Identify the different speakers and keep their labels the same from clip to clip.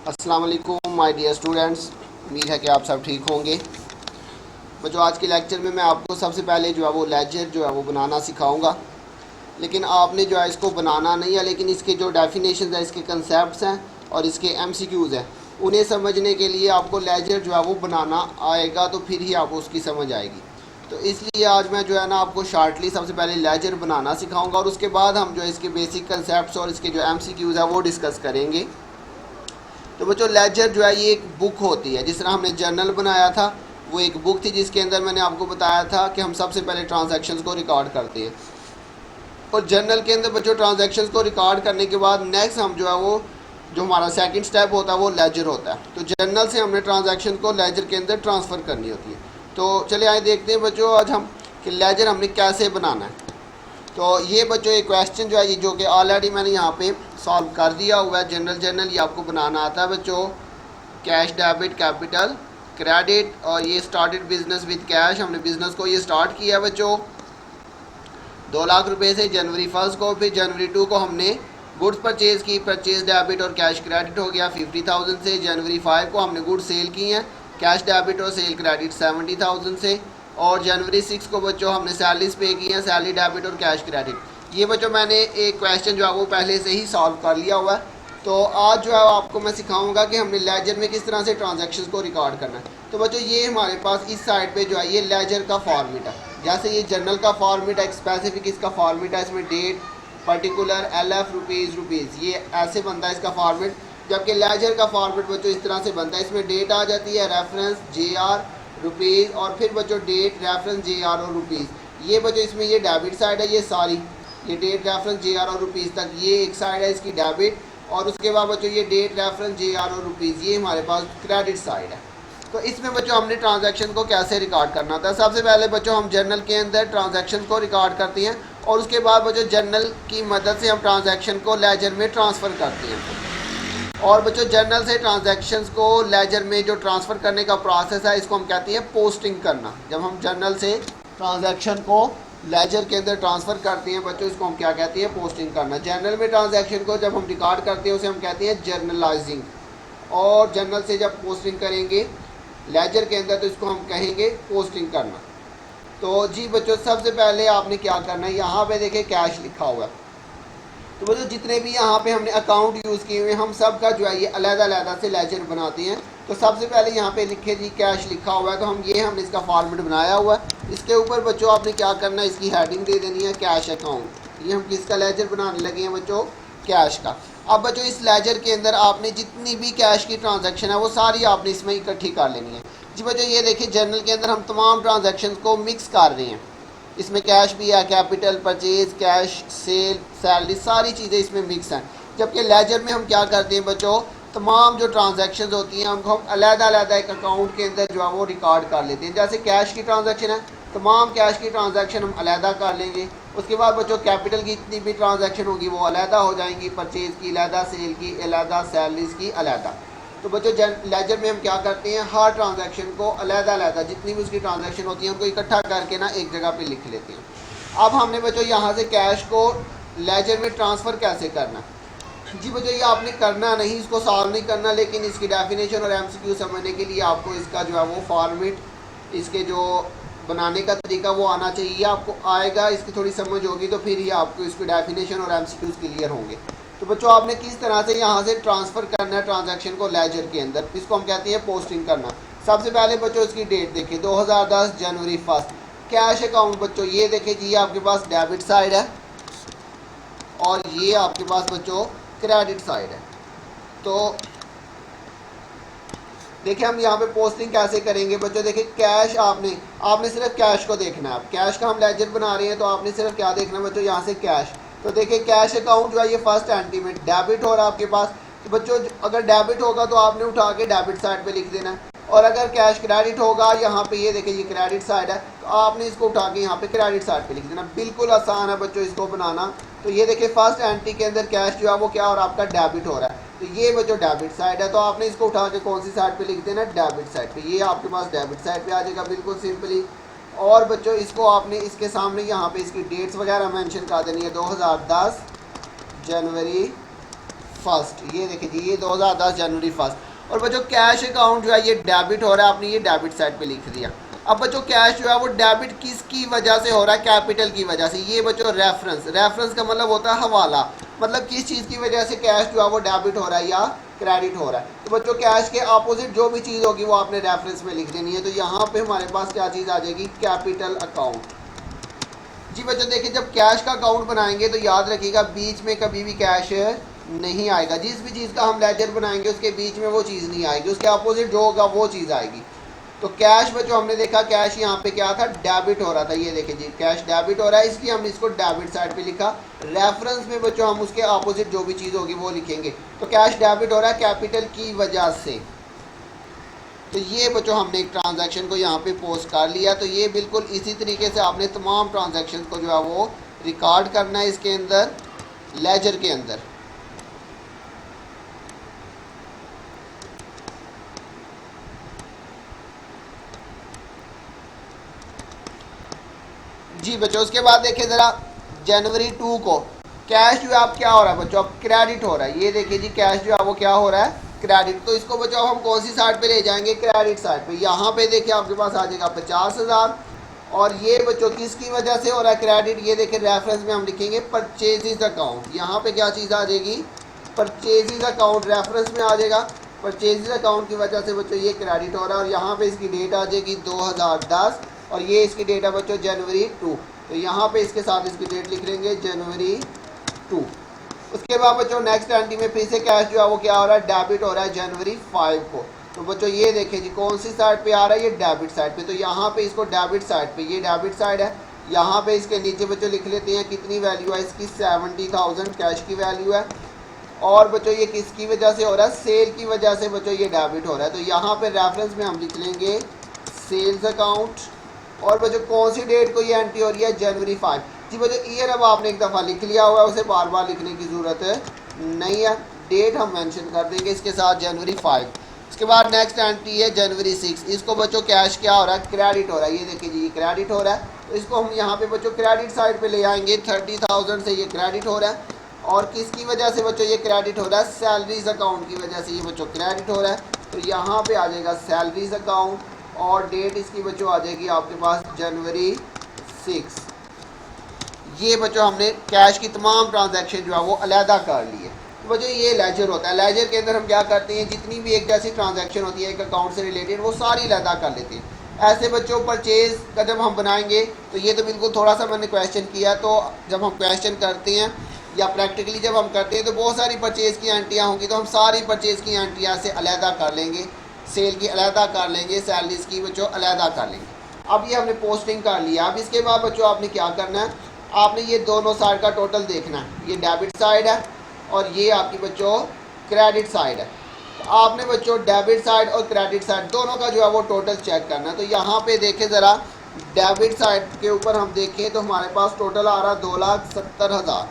Speaker 1: अस्सलाम वालेकुम my dear students. उम्मीद है कि आप सब ठीक होंगे। बच्चों, आज के लेक्चर में मैं आपको सबसे पहले जो है वो लेजर जो है वो बनाना सिखाऊंगा। लेकिन आपने जो है इसको बनाना नहीं है, लेकिन इसके जो डेफिनेशन है, इसके कंसेप्ट हैं और इसके एमसीक्यूज़ हैं, उन्हें समझने के लिए आपको लेजर जो है वो बनाना आएगा, तो फिर ही आपको उसकी समझ आएगी। तो इसलिए आज मैं जो है ना आपको शार्टली सबसे पहले लेजर बनाना सिखाऊंगा और उसके बाद हम जो है इसके बेसिक कंसेप्ट और इसके जो एमसीक्यूज़ है वो डिस्कस करेंगे। तो बच्चों, लेजर जो है ये एक बुक होती है। जिस तरह हमने जर्नल बनाया था, वो एक बुक थी जिसके अंदर मैंने आपको बताया था कि हम सबसे पहले ट्रांजैक्शंस को रिकॉर्ड करते हैं। और जर्नल के अंदर बच्चों ट्रांजैक्शंस को रिकॉर्ड करने के बाद नेक्स्ट हम जो है वो जो हमारा सेकंड स्टेप होता है वो लेजर होता है। तो जर्नल से हमने ट्रांजैक्शन को लेजर के अंदर ट्रांसफ़र करनी होती है। तो चले आए देखते हैं बच्चों आज हम कि लेजर हमने कैसे बनाना है। तो ये बच्चों एक क्वेश्चन जो है ये जो कि ऑलरेडी मैंने यहाँ पे सॉल्व कर दिया हुआ है। जनरल ये आपको बनाना आता है बच्चों। कैश, डेबिट, कैपिटल, क्रेडिट, और ये स्टार्टेड बिजनेस विद कैश। हमने बिजनेस को ये स्टार्ट किया बच्चों 2 लाख रुपए से जनवरी 1 को। फिर जनवरी 2 को हमने गुड्स परचेज़ की, परचेज डेबिट और कैश क्रेडिट हो गया 50,000 से। जनवरी 5 को हमने गुड्स सेल की हैं, कैश डेबिट और सेल क्रेडिट 70,000 से। और जनवरी 6 को बच्चों हमने सैलरीज पे की हैं, सैलरी डेबिट और कैश क्रेडिट। ये बच्चों मैंने एक क्वेश्चन जो है वो पहले से ही सॉल्व कर लिया हुआ है। तो आज जो है आपको मैं सिखाऊंगा कि हमने लेजर में किस तरह से ट्रांजैक्शंस को रिकॉर्ड करना है। तो बच्चों ये हमारे पास इस साइड पे जो है ये लेजर का फॉर्मेट है। जैसे ये जर्नल का फॉर्मेट है, एक स्पेसिफिक इसका फॉर्मेट है, इसमें डेट, पर्टिकुलर, LF, रुपीज़, ये ऐसे बनता है इसका फॉर्मेट। जबकि लेजर का फॉर्मेट बच्चों इस तरह से बनता है। इसमें डेट आ जाती है, रेफरेंस, JR, रुपीज़, और फिर बच्चों डेट, रेफरेंस, JR और रुपीज़। ये बच्चों इसमें ये डेबिट साइड है, ये सारी ये डेट, रेफरेंस, JR और रुपीज़ तक ये एक साइड है इसकी डेबिट। और उसके बाद बच्चों ये डेट, रेफरेंस, JR और रुपीज़ ये हमारे पास क्रेडिट साइड है। तो इसमें बच्चों हमने ट्रांजैक्शन को कैसे रिकॉर्ड करना था। सबसे पहले बच्चों हम जर्नल के अंदर ट्रांजैक्शन को रिकॉर्ड करते हैं और उसके बाद बच्चों जर्नल की मदद से हम ट्रांजैक्शन को लेजर में ट्रांसफ़र करते हैं। और बच्चों जर्नल से ट्रांजैक्शंस को लेजर में जो ट्रांसफ़र करने का प्रोसेस है इसको हम कहते हैं पोस्टिंग करना। जब हम जर्नल से ट्रांजैक्शन को लेजर के अंदर ट्रांसफ़र करते हैं बच्चों, इसको हम क्या कहते हैं, पोस्टिंग करना। जर्नल में ट्रांजैक्शन को जब हम रिकॉर्ड करते हैं उसे हम कहते हैं जर्नलाइजिंग। और जर्नल से जब पोस्टिंग करेंगे लेजर के अंदर तो इसको हम कहेंगे पोस्टिंग करना। तो जी बच्चों, सबसे पहले आपने क्या करना है, यहाँ पे देखिए कैश लिखा हुआ है। तो बच्चों जितने भी यहाँ पे हमने अकाउंट यूज़ किए हुए हैं हम सब का जो है ये अलग-अलग से लेजर बनाते हैं। तो सबसे पहले यहाँ पे लिखे जी कैश लिखा हुआ है, तो हमने इसका फॉर्मेट बनाया हुआ है। इसके ऊपर बच्चों आपने क्या करना है, इसकी हेडिंग दे देनी है कैश अकाउंट। ये हम किसका लेजर बनाने लगे हैं बच्चों, कैश का। अब बच्चों इस लेजर के अंदर आपने जितनी भी कैश की ट्रांजैक्शन है वो सारी आपने इसमें इकट्ठी कर लेनी है। जी बच्चों ये देखिए जर्नल के अंदर हम तमाम ट्रांजैक्शन को मिक्स कर रहे हैं। इसमें कैश भी है, capital, purchase, cash, sale, salary, सारी चीज़ें इसमें मिक्स हैं। जबकि लेजर में हम क्या करते हैं बच्चों, तमाम जो ट्रांजैक्शंस होती हैं उनको हम अलग-अलग एक अकाउंट के अंदर जो है वो रिकॉर्ड कर लेते हैं। जैसे कैश की ट्रांजैक्शन है, तमाम कैश की ट्रांजैक्शन हम अलहदा कर लेंगे। उसके बाद बच्चों कैपिटल की जितनी भी ट्रांजैक्शन होगी वो अलहदा हो जाएंगी, परचेज़ की अलहदा, सेल की अलहदा, सैलरीज की अलहदा। तो बच्चों लेजर में हम क्या करते हैं, हर ट्रांजैक्शन को अलहदा जितनी भी उसकी ट्रांजैक्शन होती है उनको इकट्ठा करके ना एक जगह पे लिख लेते हैं। अब हमने बच्चों यहाँ से कैश को लेजर में ट्रांसफ़र कैसे करना। जी बच्चों ये आपने करना नहीं, इसको सॉल्व नहीं करना, लेकिन इसकी डेफिनेशन और MCQ समझने के लिए आपको इसका जो है वो फॉर्मेट, इसके जो बनाने का तरीका वो आना चाहिए। आपको आएगा, इसकी थोड़ी समझ होगी तो फिर ही आपको इसकी डेफिनेशन और MCQs क्लियर होंगे। तो बच्चों आपने किस तरह से यहाँ से ट्रांसफ़र करना है ट्रांजैक्शन को लेजर के अंदर, इसको हम कहते हैं पोस्टिंग करना। सबसे पहले बच्चों इसकी डेट देखिए 2010 जनवरी 1। कैश अकाउंट बच्चों ये देखिए जी आपके पास डेबिट साइड है और ये आपके पास बच्चों क्रेडिट साइड है। तो देखिए हम यहाँ पे पोस्टिंग कैसे करेंगे बच्चों। देखिए कैश आपने सिर्फ कैश को देखना है। कैश का हम लेजर बना रहे हैं तो आपने सिर्फ क्या देखना है बच्चों, यहाँ से कैश। तो देखिए कैश अकाउंट जो है ये फर्स्ट एंट्री में डेबिट हो रहा है आपके पास। तो बच्चों अगर डेबिट होगा तो आपने उठा के डेबिट साइड पे लिख देना है, और अगर कैश क्रेडिट होगा यहाँ पे ये देखिए ये क्रेडिट साइड है तो आपने इसको उठा के यहाँ पे क्रेडिट साइड पे लिख देना। बिल्कुल आसान है बच्चों इसको बनाना। तो ये देखिए फर्स्ट एंट्री के अंदर कैश जो है वो क्या और आपका डेबिट हो रहा है, तो ये बच्चों डेबिट साइड है। तो आपने इसको उठा के कौन सी साइड पे लिख देना, डेबिट साइड पे। ये आपके पास डेबिट साइड पे आ जाएगा बिल्कुल सिंपली। और बच्चों इसको आपने इसके सामने यहाँ पे इसकी डेट्स वगैरह मेंशन कर देनी है, 2010 जनवरी फर्स्ट, ये देखिए जी, ये 2010 जनवरी फर्स्ट। और बच्चों कैश अकाउंट जो है ये डेबिट हो रहा है, आपने ये डेबिट साइड पे लिख दिया। अब बच्चों कैश जो है वो डेबिट किसकी वजह से हो रहा है? कैपिटल की वजह से। ये बच्चों रेफरेंस का मतलब होता है हवाला, मतलब किस चीज़ की वजह से कैश जो है वो डेबिट हो रहा है या क्रेडिट हो रहा है। तो बच्चों कैश के अपोजिट जो भी चीज़ होगी वो आपने रेफरेंस में लिख देनी है। तो यहाँ पे हमारे पास क्या चीज़ आ जाएगी? Capital account. जी बच्चों देखिए, जब कैश का अकाउंट बनाएंगे तो याद रखिएगा बीच में कभी भी कैश नहीं आएगा। जिस भी चीज़ का हम लेजर बनाएंगे उसके बीच में वो चीज़ नहीं आएगी, उसके अपोजिट जो होगा वो चीज़ आएगी। तो कैश बच्चों हमने देखा कैश यहाँ पे क्या था? डेबिट हो रहा था। ये देखिए जी, कैश डेबिट हो रहा है, इसलिए हमने इसको डेबिट साइड पे लिखा। रेफरेंस में बच्चों हम उसके अपोजिट जो भी चीज़ होगी वो लिखेंगे। तो कैश डेबिट हो रहा है कैपिटल की वजह से। तो ये बच्चों हमने एक ट्रांजैक्शन को यहाँ पे पोस्ट कर लिया। तो ये बिल्कुल इसी तरीके से आपने तमाम ट्रांजैक्शन को जो है वो रिकॉर्ड करना है इसके अंदर, लेजर के अंदर। जी बच्चों उसके बाद देखिए ज़रा, जनवरी 2 को कैश जो है आप क्या हो रहा है बच्चों? अब क्रेडिट हो रहा है। ये देखिए जी, कैश जो है वो क्या हो रहा है? क्रेडिट। तो इसको बच्चों हम कौन सी साइड पे ले जाएंगे? क्रेडिट साइड पे। यहाँ पे देखिए आपके पास आ जाएगा 50,000। और ये बच्चों किसकी वजह से हो रहा है क्रेडिट? ये देखिए रेफरेंस में हम लिखेंगे परचेजिज अकाउंट। यहाँ पे क्या चीज़ आ जाएगी? परचेजिज अकाउंट रेफरेंस में आ जाएगा। परचेजिज अकाउंट की वजह से बच्चों ये क्रेडिट हो रहा है। और यहाँ पे इसकी डेट आ जाएगी 2010 और ये इसकी डेट है बच्चों जनवरी 2। तो यहाँ पे इसके साथ इसकी डेट लिख लेंगे जनवरी 2। उसके बाद बच्चों नेक्स्ट एंट्री में फिर से कैश जो है वो क्या हो रहा है? डेबिट हो रहा है जनवरी 5 को। तो बच्चों ये देखें जी, कौन सी साइड पे आ रहा है? ये डेबिट साइड पे। तो यहाँ पे इसको डेबिट साइड पे, ये डेबिट साइड है। यहाँ पे इसके नीचे बच्चों लिख लेते हैं कितनी वैल्यू है इसकी? 70,000 कैश की वैल्यू है। और बच्चों ये किसकी वजह से हो रहा है? सेल की वजह से बच्चों ये डेबिट हो रहा है। तो यहाँ पे रेफरेंस में हम लिख लेंगे सेल्स अकाउंट। और बच्चों कौन सी डेट को ये एंट्री हो रही है? जनवरी 5। जी बच्चों ईयर अब आपने एक दफ़ा लिख लिया हुआ है, उसे बार बार लिखने की ज़रूरत नहीं है। डेट हम मेंशन कर देंगे इसके साथ जनवरी 5। उसके बाद नेक्स्ट एंट्री है जनवरी 6। इसको बच्चों कैश क्या हो रहा है? क्रेडिट हो रहा है। ये देखिए जी, ये क्रेडिट हो रहा है। तो इसको हम यहाँ पे बच्चों क्रेडिट साइड पे ले आएंगे। 30,000 से ये क्रेडिट हो रहा है। और किसकी वजह से बच्चों ये क्रेडिट हो रहा है? सैलरीज अकाउंट की वजह से ये बच्चों क्रेडिट हो रहा है। तो यहाँ पे आ जाएगा सैलरीज अकाउंट। और डेट इसकी बच्चों आ जाएगी आपके पास जनवरी 6। ये बच्चों हमने कैश की तमाम ट्रांजैक्शन जो है वो अलहदा कर लिए। तो बच्चों ये लेजर होता है। लेजर के अंदर हम क्या करते हैं? जितनी भी एक जैसी ट्रांजैक्शन होती है एक अकाउंट से रिलेटेड, वो सारी अलहदा कर लेते हैं। ऐसे बच्चों परचेज का जब हम बनाएंगे तो ये तो बिल्कुल थोड़ा सा मैंने क्वेश्चन किया, तो जब हम क्वेश्चन करते हैं या प्रैक्टिकली जब हम करते हैं तो बहुत सारी परचेज़ की एंट्रियाँ होंगी। तो हम सारी परचेज़ की एंट्रियाँ से अलहदा कर लेंगे, सेल की अलहदा कर लेंगे, सैलरीज की बच्चों अलहदा कर लेंगे। अब ये हमने पोस्टिंग कर लिया। अब इसके बाद बच्चों आपने क्या करना है? आपने ये दोनों साइड का टोटल देखना है। ये डेबिट साइड है और ये आपकी बच्चों क्रेडिट साइड है। तो आपने बच्चों डेबिट साइड और क्रेडिट साइड दोनों का जो है वो टोटल चेक करना है। तो यहाँ पे देखें ज़रा, डेबिट साइड के ऊपर हम देखें तो हमारे पास टोटल आ रहा है 2,70,000।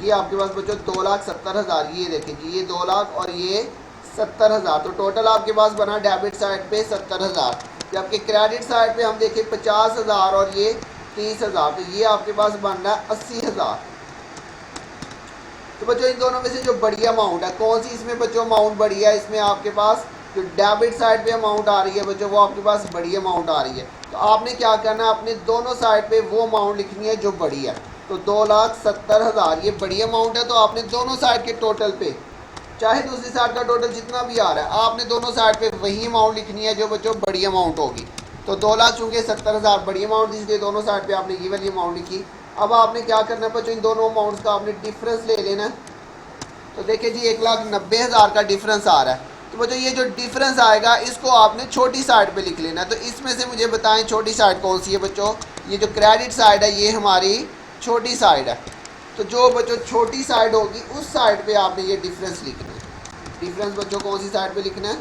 Speaker 1: ये आपके पास बच्चों 2,70,000। ये देखें जी, ये 2 लाख और ये 70,000। तो टोटल आपके पास बना डेबिट साइड पे 70,000। जबकि क्रेडिट साइड पे हम देखें 50,000 और ये 30,000। तो ये आपके पास बन रहा है 80,000। तो बच्चों इन दोनों में से जो बड़ी अमाउंट है कौन सी? इसमें बच्चों अमाउंट बड़ी है। इसमें आपके पास जो डेबिट साइड पे अमाउंट आ रही है बच्चों वो आपके पास बड़ी अमाउंट आ रही है। तो आपने क्या करना है? अपने दोनों साइड पे वो अमाउंट लिखनी है जो बड़ी है। तो 2,70,000 ये बड़ी अमाउंट है। तो आपने दोनों साइड के टोटल पे, चाहे दूसरी साइड का टोटल जितना भी आ रहा है, आपने दोनों साइड पे वही अमाउंट लिखनी है जो बच्चों बड़ी अमाउंट होगी। तो 2,00,000 चूँकि 70,000 बड़ी अमाउंट थी इसलिए दोनों साइड पे आपने ये वाली अमाउंट लिखी। अब आपने क्या करना है बच्चों? इन दोनों अमाउंट्स का आपने डिफरेंस ले लेना है। तो देखिए जी 1,90,000 का डिफरेंस आ रहा है। तो बच्चों ये जो डिफरेंस आएगा इसको आपने छोटी साइड पे लिख लेना है। तो इसमें से मुझे बताएं छोटी साइड कौन सी है बच्चों? ये जो क्रेडिट साइड है ये हमारी छोटी साइड है। तो जो बच्चों छोटी साइड होगी उस साइड पे आपने ये डिफरेंस लिखना है। डिफरेंस बच्चों कौन सी साइड पे लिखना है?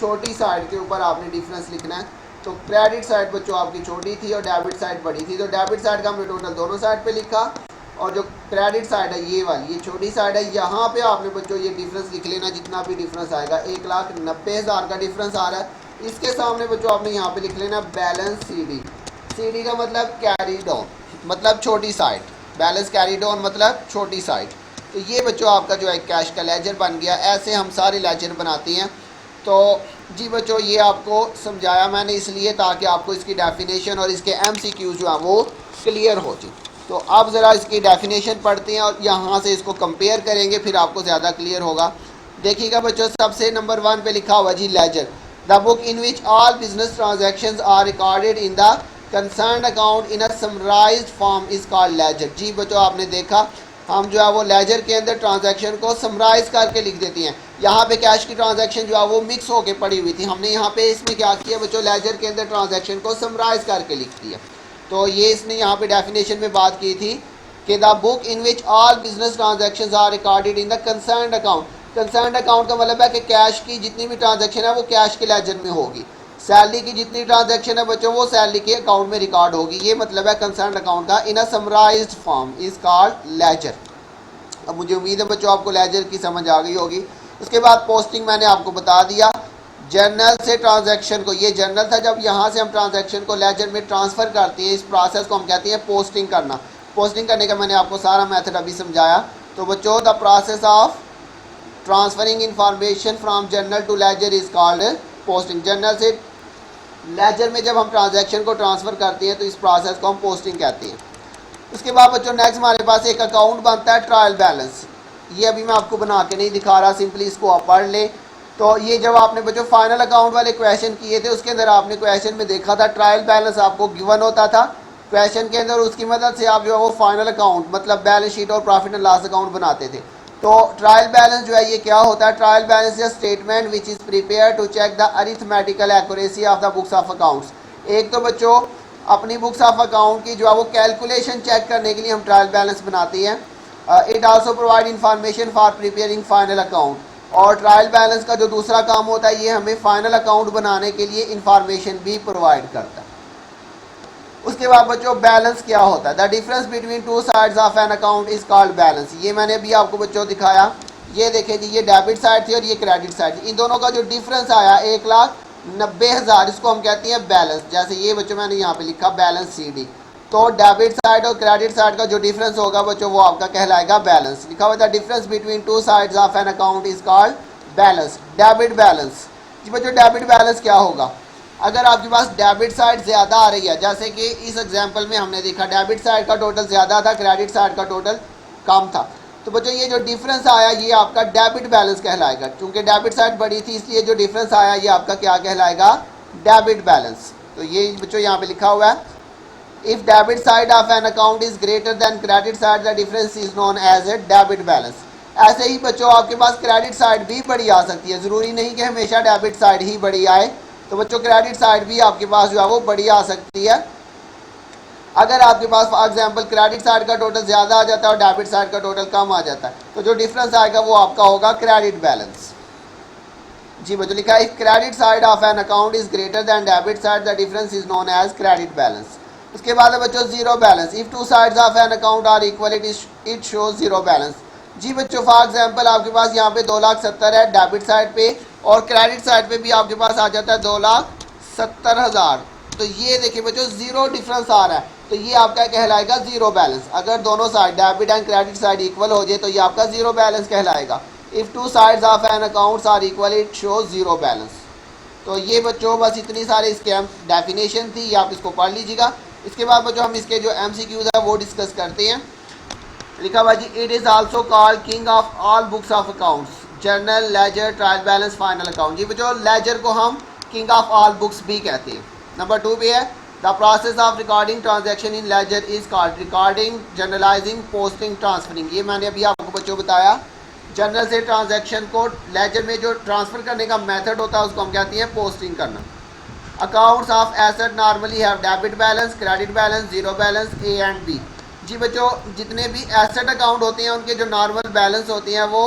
Speaker 1: छोटी साइड के ऊपर आपने डिफरेंस लिखना है। तो क्रेडिट साइड बच्चों आपकी छोटी थी और डेबिट साइड बड़ी थी। तो डेबिट साइड का हमने टोटल दोनों साइड पे लिखा और जो क्रेडिट साइड है ये वाली, ये छोटी साइड है, यहाँ पे आपने बच्चों ये डिफरेंस लिख लेना जितना भी डिफरेंस आएगा। 1,90,000 का डिफरेंस आ रहा है। इसके सामने बच्चों आपने यहाँ पे लिख लेना बैलेंस CD। CD का मतलब कैरी डाउन, मतलब छोटी साइड। बैलेंस कैरी डाउन मतलब छोटी साइड। तो ये बच्चों आपका जो है कैश का लेजर बन गया। ऐसे हम सारे लेजर बनाते हैं। तो जी बच्चों ये आपको समझाया मैंने इसलिए ताकि आपको इसकी डेफिनेशन और इसके MCQ जो है वो क्लियर हो जाए। तो अब ज़रा इसकी डेफिनेशन पढ़ते हैं और यहाँ से इसको कंपेयर करेंगे, फिर आपको ज़्यादा क्लियर होगा। देखिएगा बच्चों, सबसे नंबर 1 पे लिखा हुआ जी ledger, the book in which all business transactions are recorded in the concern account in a summarised form is called ledger. जी बच्चों आपने देखा, हम जो है वो लेजर के अंदर ट्रांजैक्शन को समराइज करके लिख देती हैं। यहाँ पे कैश की ट्रांजैक्शन जो है वो मिक्स होके पड़ी हुई थी, हमने यहाँ पे इसमें क्या किया बच्चों, लेजर के अंदर ट्रांजैक्शन को समराइज करके लिख दिया। तो ये इसने यहाँ पे डेफिनेशन में बात की थी कि the book in which all business transactions are recorded in the concerned account. Concerned account का मतलब है कि कैश की जितनी भी ट्रांजैक्शन है वो कैश के लेजर में होगी, सैलरी की जितनी ट्रांजैक्शन है बच्चों वो सैलरी के अकाउंट में रिकॉर्ड होगी। ये मतलब है कंसर्न अकाउंट का in a summarised form is called ledger. अब मुझे उम्मीद है बच्चों आपको लेजर की समझ आ गई होगी। उसके बाद पोस्टिंग मैंने आपको बता दिया, जर्नल से ट्रांजैक्शन को, ये जर्नल था, जब यहाँ से हम ट्रांजैक्शन को लेजर में ट्रांसफ़र करते हैं, इस प्रोसेस को हम कहते हैं पोस्टिंग करना। पोस्टिंग करने का मैंने आपको सारा मेथड अभी समझाया। तो बच्चों the process of transferring information from journal to ledger is called posting. Journal से लेजर में जब हम ट्रांजैक्शन को ट्रांसफ़र करते हैं तो इस प्रोसेस को हम पोस्टिंग कहते हैं। उसके बाद बच्चों नेक्स्ट हमारे पास एक अकाउंट बनता है ट्रायल बैलेंस। ये अभी मैं आपको बना के नहीं दिखा रहा, सिंपली इसको आप पढ़ लें। तो ये जब आपने बच्चों फाइनल अकाउंट वाले क्वेश्चन किए थे उसके अंदर आपने क्वेश्चन में देखा था ट्रायल बैलेंस आपको गिवन होता था क्वेश्चन के अंदर, उसकी मदद से आप जो है वो फाइनल अकाउंट मतलब बैलेंस शीट और प्रॉफिट एंड लॉस अकाउंट बनाते थे। तो ट्रायल बैलेंस जो है ये क्या होता है, trial balance is statement which is prepare to check the arithmetical accuracy of the books of accounts. एक तो बच्चों अपनी बुक्स ऑफ अकाउंट की जो है वो कैलकुलेशन चेक करने के लिए हम ट्रायल बैलेंस बनाते हैं। It also provide information for preparing final account. और ट्रायल बैलेंस का जो दूसरा काम होता है ये हमें फाइनल अकाउंट बनाने के लिए इंफॉर्मेशन भी प्रोवाइड करता है। उसके बाद बच्चों बैलेंस क्या होता है, the difference between two sides of an account is called balance. ये मैंने अभी आपको बच्चों दिखाया, ये देखें जी, ये डेबिट साइड थी और ये क्रेडिट साइड थी, इन दोनों का जो डिफरेंस आया 1,90,000, इसको हम कहते हैं बैलेंस। जैसे ये बच्चों मैंने यहाँ पे लिखा बैलेंस CD, तो डेबिट साइड और क्रेडिट साइड का जो डिफरेंस होगा बच्चों वो आपका कहलाएगा बैलेंस। लिखा हुआ the difference between two sides of an account is called balance. Debit balance जी बच्चों, डेबिट बैलेंस क्या होगा, अगर आपके पास डेबिट साइड ज़्यादा आ रही है, जैसे कि इस एग्जांपल में हमने देखा डेबिट साइड का टोटल ज़्यादा था, क्रेडिट साइड का टोटल कम था, तो बच्चों ये जो डिफरेंस आया ये आपका डेबिट बैलेंस कहलाएगा। क्योंकि डेबिट साइड बड़ी थी इसलिए जो डिफरेंस आया ये आपका क्या कहलाएगा, डेबिट बैलेंस। तो ये बच्चों यहाँ पे लिखा हुआ है, if debit side of an account is greater than credit side the difference is known as a debit balance. ऐसे ही बच्चों आपके पास क्रेडिट साइड भी बड़ी आ सकती है, ज़रूरी नहीं कि हमेशा डेबिट साइड ही बड़ी आए। तो बच्चों क्रेडिट साइड भी आपके पास जो है वो बड़ी आ सकती है। अगर आपके पास फॉर एग्जांपल क्रेडिट साइड का टोटल ज़्यादा आ जाता है और डेबिट साइड का टोटल कम आ जाता है तो जो डिफरेंस आएगा वो आपका होगा क्रेडिट बैलेंस। जी बच्चों लिखा है, if credit side of an account is greater than debit side the difference is known as credit balance. उसके बाद है बच्चों zero balance, if two sides of an account are equal it shows zero balance. जी बच्चों for example आपके पास यहाँ पे 2,70,000 है डेबिट साइड पे और क्रेडिट साइड पे भी आपके पास आ जाता है 2,70,000। तो ये देखिए बच्चों जीरो डिफरेंस आ रहा है, तो ये आपका कहलाएगा जीरो बैलेंस। अगर दोनों side debit and credit side equal हो जाए तो ये आपका जीरो बैलेंस कहलाएगा। If two sides of an accounts are equal it show zero balance. तो ये बच्चों बस इतनी सारी इसके डेफिनेशन थी, ये आप इसको पढ़ लीजिएगा। इसके बाद बच्चों हम इसके जो MCQs है वो डिस्कस करते हैं। लिखा हुआ जी, it is also called king of all books of accounts, journal, ledger, trial balance, final account. जी बच्चों लेजर को हम किंग ऑफ ऑल बुक्स भी कहते हैं। नंबर 2 पे है, the process of recording transaction in ledger is called recording, journalizing, posting, transferring. ये मैंने अभी आपको बच्चों बताया, जर्नल से ट्रांजैक्शन को लेजर में जो ट्रांसफ़र करने का मेथड होता है उसको हम कहते हैं पोस्टिंग करना। Accounts of asset normally have debit balance, credit balance, zero balance, A and B। जी बच्चों जितने भी एसेट अकाउंट होते हैं उनके जो नॉर्मल बैलेंस होते हैं वो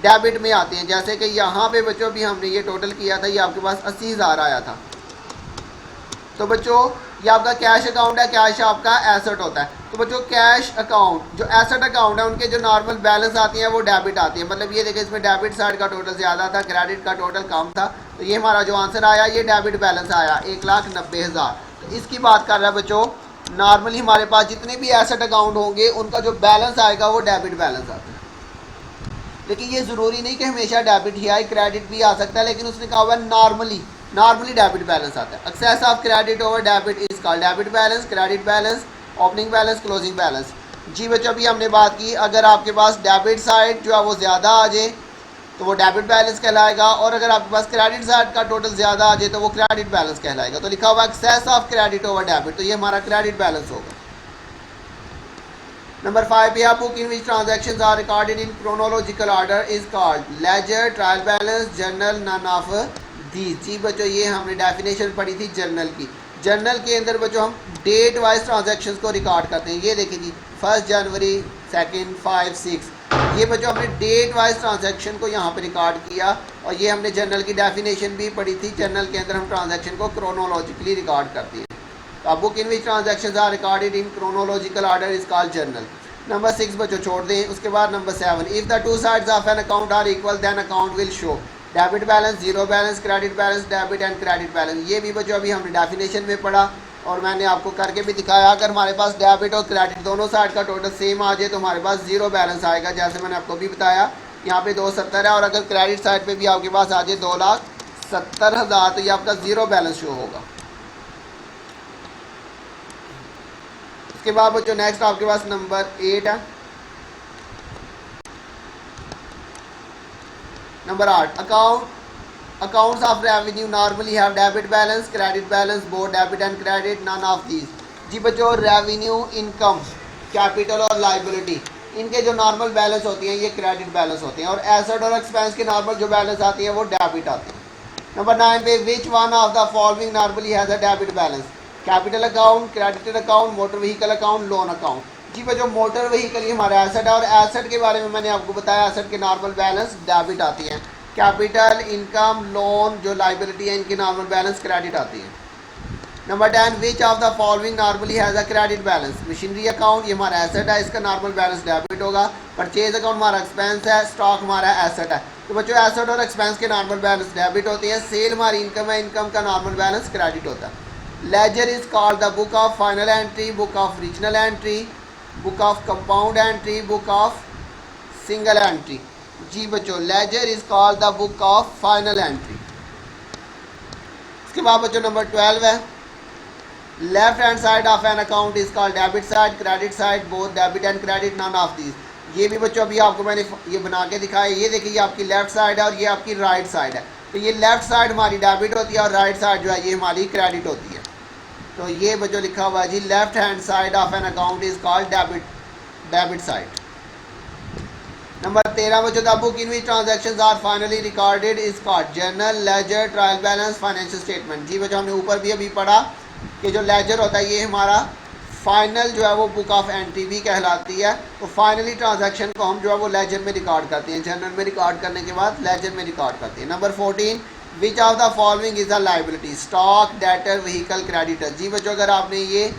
Speaker 1: डेबिट में आते हैं। जैसे कि यहाँ पे बच्चों भी हमने ये टोटल किया था, ये आपके पास 80,000 आया था। तो बच्चों ये आपका कैश अकाउंट है, कैश आपका एसेट होता है। तो बच्चों कैश अकाउंट जो एसेट अकाउंट है उनके जो नॉर्मल बैलेंस आती हैं वो डेबिट आती है। मतलब ये देखिए इसमें डेबिट साइड का टोटल ज़्यादा था, क्रेडिट का टोटल कम था, तो ये हमारा जो आंसर आया ये डेबिट बैलेंस आया 1,90,000। तो इसकी बात कर रहा है बच्चों, नॉर्मली हमारे पास जितने भी एसेट अकाउंट होंगे उनका जो बैलेंस आएगा वो डेबिट बैलेंस आता है। लेकिन ये ज़रूरी नहीं कि हमेशा डेबिट ही आए, क्रेडिट भी आ सकता है, लेकिन उसने कहा हुआ नॉर्मली डेबिट बैलेंस आता है। Excess of credit over debit is called debit balance, credit balance, opening balance, closing balance. जी बच्चों अभी हमने बात की, अगर आपके पास डेबिट साइड जो है वो ज़्यादा आ जाए तो वो डेबिट बैलेंस कहलाएगा, और अगर आपके पास क्रेडिट साइड का टोटल ज़्यादा आ जाए तो वो क्रेडिट बैलेंस कहलाएगा। तो लिखा हुआ excess of credit over debit, तो ये हमारा क्रेडिट बैलेंस होगा। नंबर 5 पे आप book in which transactions are recorded in chronological order is called ledger, trial balance, journal, none of these. जी बच्चों ये हमने डेफिनेशन पढ़ी थी जर्नल की। जर्नल के अंदर बच्चों हम डेट वाइज ट्रांजैक्शंस को रिकॉर्ड करते हैं। ये देखिए जी 1 जनवरी, 2, 5, 6, ये बच्चों हमने डेट वाइज ट्रांजैक्शन को यहाँ पे रिकॉर्ड किया। और ये हमने जर्नल की डेफिनेशन भी पढ़ी थी। जर्नल के अंदर हम ट्रांजैक्शन को क्रोनोलॉजिकली रिकॉर्ड करते हैं। तो अब book in which transactions are recorded in chronological order is called journal. Number 6 बच्चों छोड़ दें। उसके बाद number 7, if the two sides of an account are equal then account will show debit balance, zero balance, credit balance, debit and credit balance. ये भी बच्चों अभी हमने डेफिनेशन में पढ़ा और मैंने आपको करके भी दिखाया। अगर हमारे पास डेबिट और क्रेडिट दोनों साइड का टोटल सेम आ जाए तो हमारे पास जीरो बैलेंस आएगा, जैसे मैंने आपको भी बताया। यहाँ पे 270 है, और अगर क्रेडिट साइड पे भी आपके पास आ जाए 2,70,000 तो ये आपका ज़ीरो बैलेंस शो होगा। उसके बाद बच्चों नेक्स्ट आपके पास नंबर 8 है। Number 8, accounts of revenue normally have debit balance, credit balance, both debit and credit, none of these. जी बच्चों रेवेन्यू, इनकम, कैपिटल और लाइबिलिटी, इनके जो नॉर्मल बैलेंस होती हैं ये क्रेडिट बैलेंस होते हैं, और एसेट और एक्सपेंस के नॉर्मल जो बैलेंस आती है वो डेबिट आती है। नंबर 9 पे which one of the following normally has a debit balance, capital account, credited account, motor vehicle account, loan account. जी बच्चों मोटर व्हीकल ही हमारा एसेट है, और एसेट के बारे में मैंने आपको बताया एसेट के नॉर्मल बैलेंस डेबिट आती हैं। कैपिटल, इनकम, लोन जो लाइबिलिटी है इनकी नॉर्मल बैलेंस क्रेडिट आती है। Number 10, which of the following normally has a credit balance, machinery account ये हमारा एसेट है, इसका नॉर्मल बैलेंस डेबिट होगा। परचेज अकाउंट हमारा एक्सपेंस है, स्टॉक हमारा एसेट है। तो बच्चों एसेट और एक्सपेंस के नॉर्मल बैलेंस डेबिट होती हैं। सेल हमारी इनकम है, इनकम का नॉर्मल बैलेंस क्रेडिट होता है। Ledger is called the book of final entry, book of regional entry, book of compound entry, book of single entry. जी बच्चों ledger is called the book of final entry. इसके बाद बच्चों number 12 है, left hand side of an account is called debit side, credit side, both debit and credit, none of these. ये भी बच्चों अभी आपको मैंने ये बना के दिखाया। ये देखिए ये आपकी लेफ्ट साइड है और ये आपकी राइट साइड है। तो ये लेफ्ट साइड हमारी डेबिट होती है और राइट साइड जो है ये हमारी क्रेडिट होती है। तो ये बच्चों लिखा हुआ है जी left hand side of an account is called debit side. Number 13 बच्चों the book in which transactions are finally recorded is called journal, ledger, trial balance, financial statement. जी बच्चों हमने ऊपर भी अभी पढ़ा कि जो लेजर होता है ये हमारा फाइनल जो है वो बुक ऑफ एंट्री भी कहलाती है। तो फाइनली ट्रांजैक्शन को हम जो है वो लेजर में रिकॉर्ड करते हैं, जर्नल में रिकॉर्ड करने के बाद लेजर में रिकॉर्ड करते हैं। Number 14, which of the following is a liability, stock, debtor, vehicle, creditor. जी बच्चों अगर आपने ये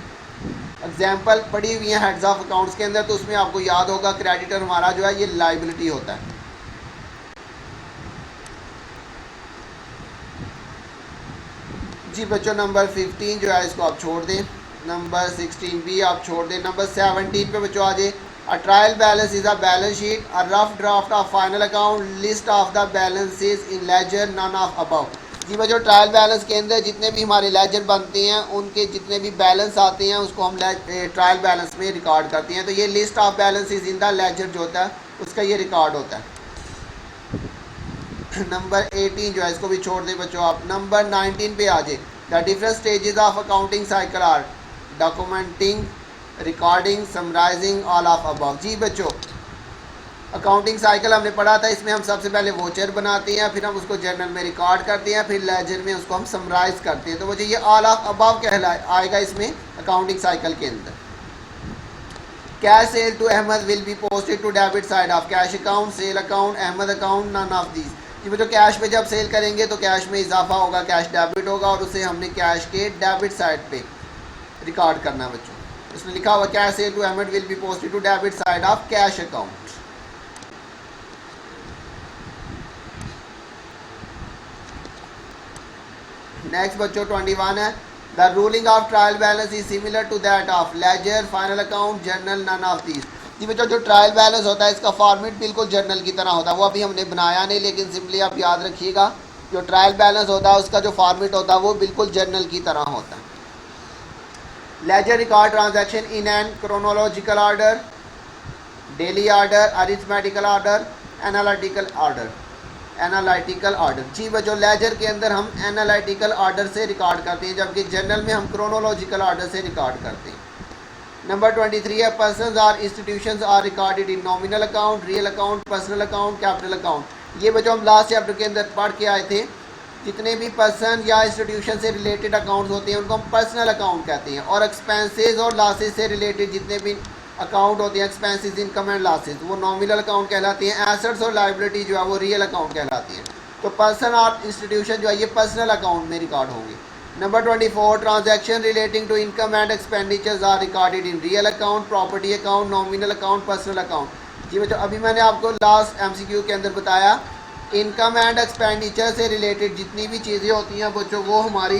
Speaker 1: एग्जाम्पल पढ़ी हुई है हेड्स ऑफ अकाउंट्स के अंदर तो उसमें आपको याद होगा क्रेडिटर हमारा जो है ये लाइबिलिटी होता है। जी बच्चों नंबर 15 जो है इसको आप छोड़ दें, नंबर 16 भी आप छोड़ दें। नंबर 17 पे बच्चों आ जाए, a trial balance is a balance sheet, a rough draft of final account, list of the balances in ledger, none of above. जी बच्चों ट्रायल बैलेंस के अंदर जितने भी हमारे लेजर बनते हैं उनके जितने भी बैलेंस आते हैं उसको हम ट्रायल बैलेंस में रिकॉर्ड करते हैं। तो ये list of balances in the ledger जो होता है उसका ये रिकॉर्ड होता है। नंबर 18 जो है इसको भी छोड़ दें बच्चों आप। नंबर 19 पे आ जाए, the different stages of accounting cycle are documenting, recording, summarising, all of above. जी बच्चों अकाउंटिंग साइकिल हमने पढ़ा था, इसमें हम सबसे पहले वोचर बनाते हैं, फिर हम उसको जर्नल में रिकॉर्ड करते हैं, फिर लेजर में उसको हम समराइज करते हैं। तो बच्चों ये ऑल ऑफ अबव आएगा इसमें अकाउंटिंग साइकिल के अंदर। Cash sale to Ahmad will be posted to debit side of cash account, sale account, Ahmad account, none of these. कि बच्चों कैश पे जब सेल करेंगे तो कैश में इजाफा होगा, कैश डेबिट होगा और उसे हमने कैश के डेबिट साइड पे रिकॉर्ड करना है बच्चों। इसमें लिखा हुआ cash sale to Ahmad will be posted to debit side of cash account. Next बच्चों 21 है, the ruling of trial balance is similar to that of ledger, final account, journal, none of these. जी बच्चों, जो ट्रायल बैलेंस होता है इसका format बिल्कुल journal की तरह होता है। वो अभी हमने बनाया नहीं, लेकिन सिंपली आप याद रखिएगा जो ट्रायल बैलेंस होता है उसका जो फॉर्मेट होता है वो बिल्कुल जर्नल की तरह होता है। Ledger record transaction in an chronological order, daily order, arithmetical order, analytical order. Analytical order, जी बच्चों, लेजर के अंदर हम एनालिटिकल ऑर्डर से रिकॉर्ड करते हैं, जबकि जर्नल में हम क्रोनोलॉजिकल ऑर्डर से रिकॉर्ड करते हैं। नंबर 23 है पर्सनस और institutions are recorded in nominal account, real account, personal account, capital account. ये बच्चों हम लास्ट चैप्टर के अंदर पढ़ के आए थे। जितने भी पर्सन या इंस्टीट्यूशन से रिलेटेड अकाउंट्स होते हैं उनको हम पर्सनल अकाउंट कहते हैं, और एक्सपेंसेस और लॉसेज से रिलेटेड जितने भी अकाउंट होते हैं, एक्सपेंसेस, इनकम एंड लॉसेज, वो नॉमिनल अकाउंट कहलाते हैं। एसेट्स और लायबिलिटी जो है वो रियल अकाउंट कहलाती है। तो पर्सन और इंस्टीट्यूशन जो है ये पर्सनल अकाउंट में रिकॉर्ड होंगे। Number 24, transaction relating to income and expenditures are recorded in real account, property account, nominal account, personal account. जी बच्चों, अभी मैंने आपको लास्ट MCQ के अंदर बताया इनकम एंड एक्सपेंडिचर से रिलेटेड जितनी भी चीज़ें होती हैं बच्चों वो हमारी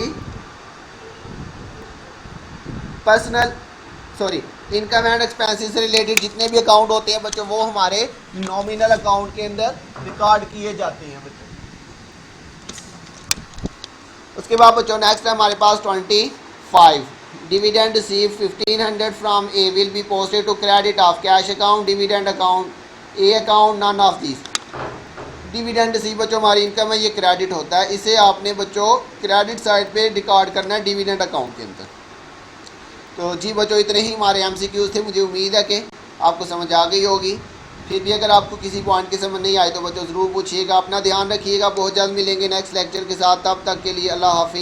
Speaker 1: इनकम एंड एक्सपेंसेस से रिलेटेड जितने भी अकाउंट होते हैं बच्चों वो हमारे नॉमिनल अकाउंट के अंदर रिकॉर्ड किए जाते हैं बच्चों। उसके बाद बच्चों नेक्स्ट है हमारे पास 25, dividend receive 1500 from A will be posted to credit of cash account, dividend account, A account, none of this. Dividend receive बच्चों हमारी इनकम है, ये क्रेडिट होता है, इसे आपने बच्चों क्रेडिट साइड पे रिकॉर्ड करना है डिविडेंड अकाउंट के अंदर। तो जी बच्चों इतने ही हमारे MCQs थे। मुझे उम्मीद है कि आपको समझ आ गई होगी। फिर भी अगर आपको किसी पॉइंट की समझ नहीं आए तो बच्चों ज़रूर पूछिएगा। अपना ध्यान रखिएगा। बहुत जल्द मिलेंगे नेक्स्ट लेक्चर के साथ। तब तक के लिए अल्लाह हाफिज़।